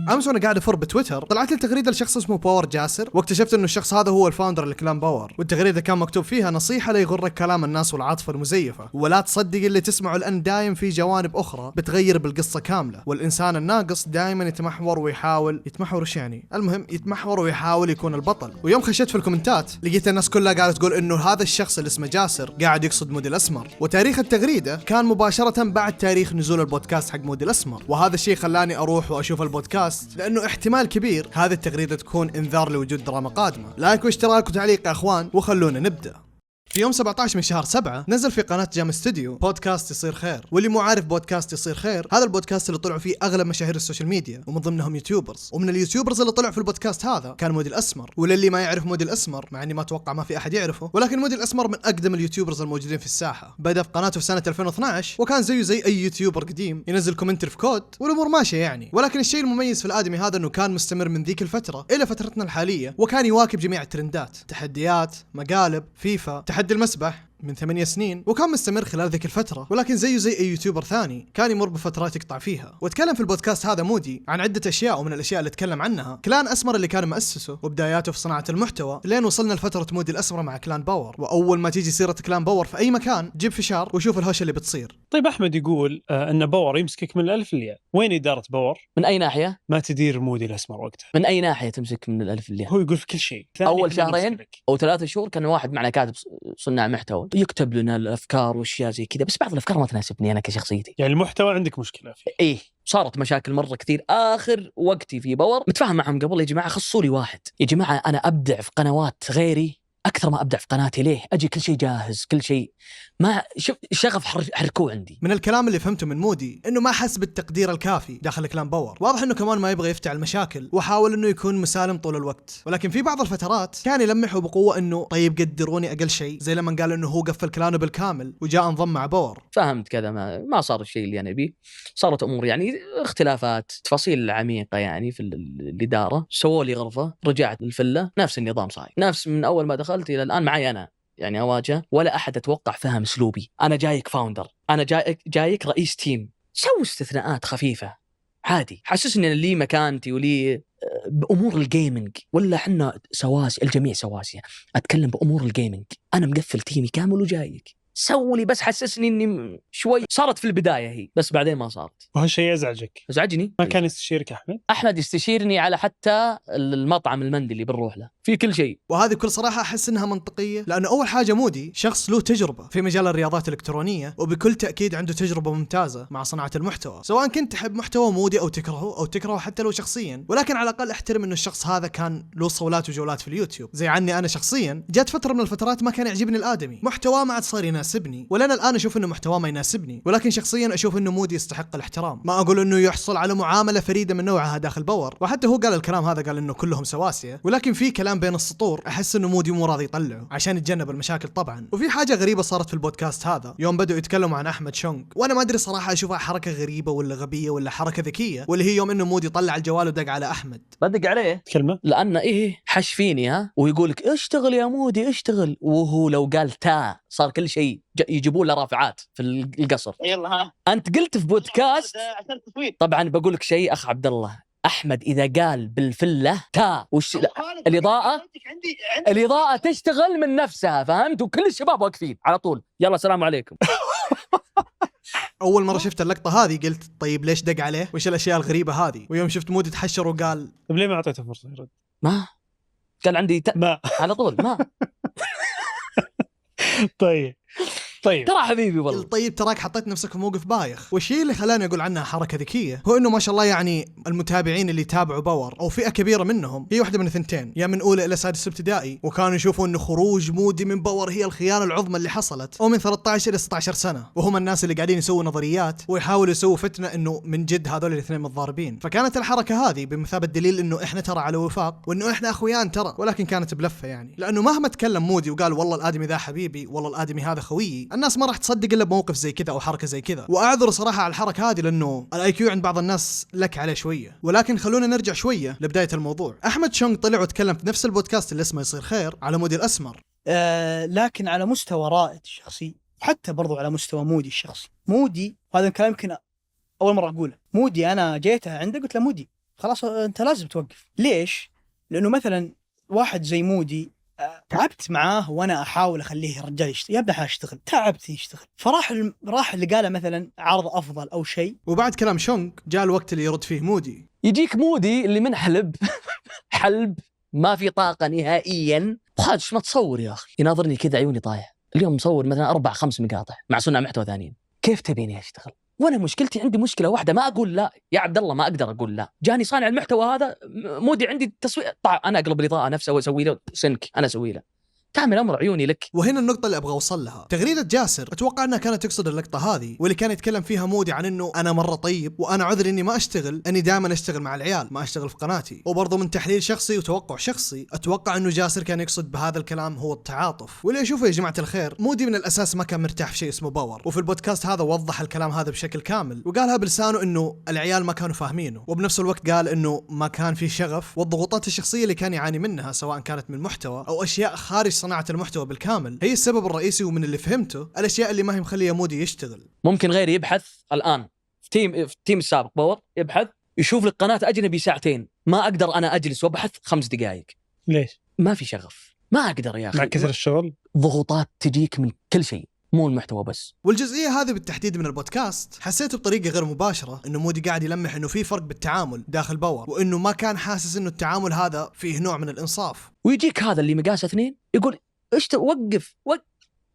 امس وانا قاعد افر بتويتر طلعت لي تغريده لشخص اسمه باور جاسر، واكتشفت انه الشخص هذا هو الفاوندر لكلان باور. والتغريده كان مكتوب فيها نصيحه لا يغرك كلام الناس والعاطفه المزيفه، ولا تصدق اللي تسمعه لان دايم في جوانب اخرى بتغير بالقصه كامله، والانسان الناقص دائما يتمحور ويحاول وش يعني؟ المهم يتمحور ويحاول يكون البطل. ويوم خشيت في الكومنتات لقيت الناس كلها قاعده تقول انه هذا الشخص اللي اسمه جاسر قاعد يقصد مودي الاسمر، وتاريخ التغريده كان مباشره بعد تاريخ نزول البودكاست حق مودي الاسمر. وهذا الشيء خلاني اروح واشوف البودكاست، لانه احتمال كبير هذه التغريده تكون انذار لوجود دراما قادمه. لايك واشتراك وتعليق يا اخوان، وخلونا نبدا. في يوم 17 من شهر 7 نزل في قناة جام ستوديو بودكاست يصير خير. واللي مو عارف بودكاست يصير خير، هذا البودكاست اللي طلعوا فيه اغلب مشاهير السوشيال ميديا ومن ضمنهم يوتيوبرز. ومن اليوتيوبرز اللي طلعوا في البودكاست هذا كان مودي الاسمر. وللي ما يعرف مودي الاسمر، مع اني ما اتوقع ما في احد يعرفه، ولكن مودي الاسمر من اقدم اليوتيوبرز الموجودين في الساحه. بدا في قناته في سنه 2012 وكان زيه زي اي يوتيوبر قديم ينزل كومنتري في كود والامور ماشيه يعني. ولكن الشيء المميز في الادمي هذا انه كان مستمر من ذيك الفتره الى فترتنا الحاليه، وكان يواكب جميع الترندات، تحديات، مقالب، فيفا، تحدي المسبح من 8 سنين، وكان مستمر خلال ذيك الفترة. ولكن زيه زي أي يوتيوبر ثاني كان يمر بفترات يقطع فيها. وتكلم في البودكاست هذا مودي عن عدة أشياء، ومن الأشياء اللي تكلم عنها كلان أسمر اللي كان مؤسسه وبداياته في صناعة المحتوى، لين وصلنا لفترة مودي الأسمر مع كلان باور. وأول ما تيجي سيرة كلان باور في أي مكان جيب فشار وشوف الهوش اللي بتصير. طيب أحمد يقول أن باور يمسكك من الألف للياء. وين إدارة باور؟ من أي ناحية؟ ما تدير مودي الأسمر وقتها. من أي ناحية تمسك من الألف للياء؟ هو يقول في كل شيء. أول شهرين أو 3 شهور كان واحد معنا كاتب صناع محتوى يكتب لنا الأفكار وأشياء زي كذا، بس بعض الأفكار ما تناسبني أنا كشخصيتي. يعني المحتوى عندك مشكلة فيه؟ إيه، صارت مشاكل مرة كثير. آخر وقتي في باور متفاهم معهم قبل، يا جماعة خصوا لي واحد، يا جماعة أنا أبدع في قنوات غيري أكثر ما أبدع في قناتي، ليه؟ أجي كل شيء جاهز، كل شيء ما شوف شغف حركوه عندي. من الكلام اللي فهمته من مودي انه ما حس بالتقدير الكافي داخل كلام باور. واضح انه كمان ما يبغى يفتعل مشاكل، وحاول انه يكون مسالم طول الوقت. ولكن في بعض الفترات كان يلمحه بقوة انه طيب قدروني اقل شيء، زي لما قال انه هو قفل كلانه بالكامل وجاء انضم مع باور. فهمت كذا، ما صار الشيء اللي انا بيه، صارت امور يعني اختلافات، تفاصيل عميقة يعني في الإدارة. سووا لي غرفة، رجعت الفلة، نفس النظام صاير، نفس من اول ما دخلت الى الان معي انا يعني أواجه، ولا أحد أتوقع فهم أسلوبي. أنا جايك فاوندر، أنا جايك رئيس تيم، سوي استثناءات خفيفة عادي، حسسني أن لي مكانتي ولي بأمور الجيمنج، ولا حنا سواسي، الجميع سواسية. أتكلم بأمور الجيمنج، أنا مقفل تيمي كامل وجايك، سوي بس حسسني اني شوي. صارت في البدايه هي، بس بعدين ما صارت. وهالشيء يزعجك؟ ازعجني. ما كان يستشيرك احمد يستشيرني على حتى المطعم المندي اللي بنروح له في كل شيء. وهذه بكل صراحه احس انها منطقيه، لانه اول حاجه مودي شخص له تجربه في مجال الرياضات الالكترونيه، وبكل تاكيد عنده تجربه ممتازه مع صناعه المحتوى، سواء كنت تحب محتوى مودي او تكرهه حتى لو شخصيا. ولكن على الاقل احترم انه الشخص هذا كان له صولات وجولات في اليوتيوب. زي عني انا شخصيا جات فتره من الفترات ما كان يعجبني الادمي، محتواه ما عاد صار يناسبني، ولا الآن أشوف إنه محتواه ما يناسبني. ولكن شخصياً أشوف إنه مودي يستحق الاحترام. ما أقول إنه يحصل على معاملة فريدة من نوعها داخل باور، وحتى هو قال الكلام هذا، قال إنه كلهم سواسية. ولكن في كلام بين السطور أحس إنه مودي مو راضي يطلعه عشان يتجنب المشاكل طبعاً. وفي حاجة غريبة صارت في البودكاست هذا يوم بدأوا يتكلموا عن أحمد شونغ، وأنا ما أدري صراحة أشوفها حركة غريبة ولا غبية ولا حركة ذكية، واللي هي يوم إنه مودي طلع الجوال ودق على أحمد. بدق عليه كلمة لأن إيه حش فيني ويقولك اشتغل يا مودي اشتغل، وهو لو قال تا صار كل شيء يجيبون له رافعات في القصر. يلا ها أنت قلت في بودكاست طبعا بقولك شيء أخ عبد الله، أحمد إذا قال بالفلة تا الإضاءة تشتغل من نفسها، فهمت؟ وكل الشباب واقفين على طول، يلا السلام عليكم. أول مرة شفت اللقطة هذه قلت طيب ليش دق عليه؟ وش الأشياء الغريبة هذه؟ ويوم شفت مودي تحشر وقال طيب ليه ما أعطيته فرصة يرد؟ ما قال عندي ما على طول ما طيب ترى حبيبي والله. طيب تراك حطيت نفسك في موقف بايخ. والشيء اللي خلاني أقول عنها حركة ذكية هو إنه ما شاء الله يعني المتابعين اللي تابعوا باور أو فئة كبيرة منهم هي واحدة من الثنتين، يا من أولى إلى سادس ابتدائي، وكانوا يشوفوا إنه خروج مودي من باور هي الخيانة العظمى اللي حصلت، أو من 13 إلى 16 سنة، وهم الناس اللي قاعدين يسووا نظريات ويحاولوا يسووا فتنة إنه من جد هذول الاثنين متضاربين. فكانت الحركة هذه بمثابة دليل إنه إحنا ترى على وفاق، وإنه إحنا أخويان ترى، ولكن كانت بلفة يعني، لأنه مهما تكلم مودي وقال والله الآدمي ذا حبيبي، والله الآدمي هذا خويي، الناس ما راح تصدق إلا بموقف زي كذا أو حركة زي كذا. وأعذر صراحة على الحركة هذه لأنه الآي كيو عند بعض الناس لك عليه شوية. ولكن خلونا نرجع شوية لبداية الموضوع. أحمد شونغ طلع وتكلم في نفس البودكاست اللي اسمه يصير خير على مودي الأسمر، لكن على مستوى رائد شخصي حتى برضو على مستوى مودي الشخصي. مودي، وهذا الكلام يمكن اول مره اقوله، مودي انا جيتها عنده قلت له مودي خلاص انت لازم توقف. ليش؟ لانه مثلا واحد زي مودي تعبت معاه وانا احاول اخليه الرجال يشتغل، يا ابن الحلال اشتغل، تعبت يشتغل، راح اللي قاله مثلا عرض افضل او شيء. وبعد كلام شونغ جاء الوقت اللي يرد فيه مودي. يجيك مودي اللي من حلب حلب ما في طاقه نهائيا، وخالد ما تصور يا اخي، يناظرني كذا عيوني طايح. اليوم مصور مثلا 4-5 مقاطع مع صناع محتوى ثانيين، كيف تبيني اشتغل؟ وانا مشكلتي عندي مشكله واحده، ما اقول لا يا عبد الله، ما اقدر اقول لا. جاني صانع المحتوى هذا مودي عندي تصوير، انا اقلب الاضاءه نفسها واسوي له سنك، انا اسوي له، تعمل امر عيوني لك. وهنا النقطة اللي ابغى اوصل لها. تغريدة جاسر اتوقع انها كانت تقصد اللقطة هذه، واللي كان يتكلم فيها مودي عن انه انا مرة طيب وانا عذر اني ما اشتغل، اني دائما اشتغل مع العيال، ما اشتغل في قناتي. وبرضه من تحليل شخصي وتوقع شخصي اتوقع انه جاسر كان يقصد بهذا الكلام هو التعاطف. واللي اشوفه يا جماعة الخير، مودي من الاساس ما كان مرتاح في شيء اسمه باور، وفي البودكاست هذا وضح الكلام هذا بشكل كامل، وقالها بلسانه انه العيال ما كانوا فاهمينه، وبنفس الوقت قال انه ما كان في شغف، والضغوطات الشخصية اللي كان يعاني منها سواء كانت من محتوى او اشياء خارج صناعة المحتوى كامل هي السبب الرئيسي. ومن اللي فهمته الاشياء اللي ما هي مخليه مودي يشتغل. ممكن غيري يبحث الان في تيم السابق باور، يبحث يشوف لك قناه اجنبي ساعتين، ما اقدر انا اجلس وابحث 5 دقائق. ليش؟ ما في شغف، ما اقدر يا اخي، مع كثر الشغل ضغوطات تجيك من كل شيء، مو المحتوى بس. والجزئيه هذه بالتحديد من البودكاست حسيت بطريقه غير مباشره انه مودي قاعد يلمح انه في فرق بالتعامل داخل باور، وانه ما كان حاسس انه التعامل هذا فيه نوع من الانصاف. ويجيك هذا اللي مقاسه 2 يقول ايش وقف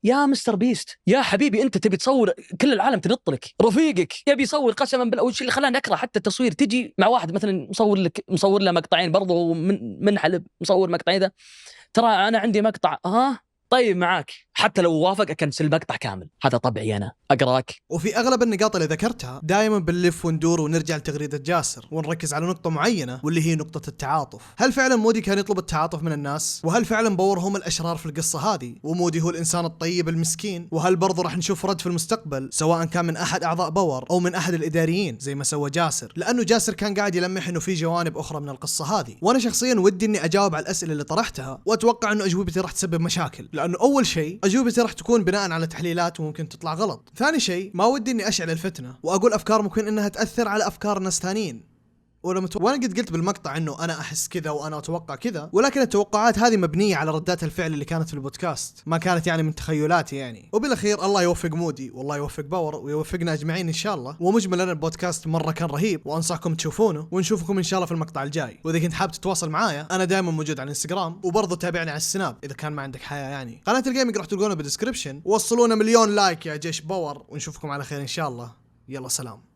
يا مستر بيست يا حبيبي، انت تبي تصور كل العالم تنط لك، رفيقك يبي يصور قسما بالله. والشيء اللي خلاني اكره حتى التصوير، تجي مع واحد مثلا مصور له مقطعين برضه من حلب، مصور مقطعين ذا، ترى انا عندي مقطع طيب معاك، حتى لو وافق اكنسل المقطع كامل، هذا طبعي انا اقراك. وفي اغلب النقاط اللي ذكرتها دائما بنلف وندور ونرجع لتغريده جاسر ونركز على نقطه معينه، واللي هي نقطه التعاطف. هل فعلا مودي كان يطلب التعاطف من الناس؟ وهل فعلا باور هم الاشرار في القصه هذه ومودي هو الانسان الطيب المسكين؟ وهل برضو راح نشوف رد في المستقبل سواء كان من احد اعضاء باور او من احد الاداريين زي ما سوى جاسر؟ لانه جاسر كان قاعد يلمح انه في جوانب اخرى من القصه هذه، وانا شخصيا ودي اني اجاوب على الاسئله اللي طرحتها، واتوقع انه اجوبتي راح تسبب مشاكل، لانه اول شيء اجوبتي راح تكون بناء على تحليلات وممكن تطلع غلط. ثاني شيء ما ودي اني اشعل الفتنه واقول افكار ممكن انها تاثر على افكار ناس ثانيين. وانا قد قلت بالمقطع انه انا احس كذا وانا اتوقع كذا، ولكن التوقعات هذه مبنيه على ردات الفعل اللي كانت في البودكاست، ما كانت يعني من تخيلاتي يعني. وبالاخير الله يوفق مودي والله يوفق باور ويوفقنا اجمعين ان شاء الله. ومجملا البودكاست مره كان رهيب وانصحكم تشوفونه، ونشوفكم ان شاء الله في المقطع الجاي. واذا كنت حابب تتواصل معايا انا دائما موجود على الانستغرام، وبرضه تابعني على السناب اذا كان ما عندك حياه يعني. قناه الجيمنج راح تلقونها بالدسكربشن، ووصلونا 1,000,000 لايك يا جيش باور، ونشوفكم على خير ان شاء الله. يلا سلام.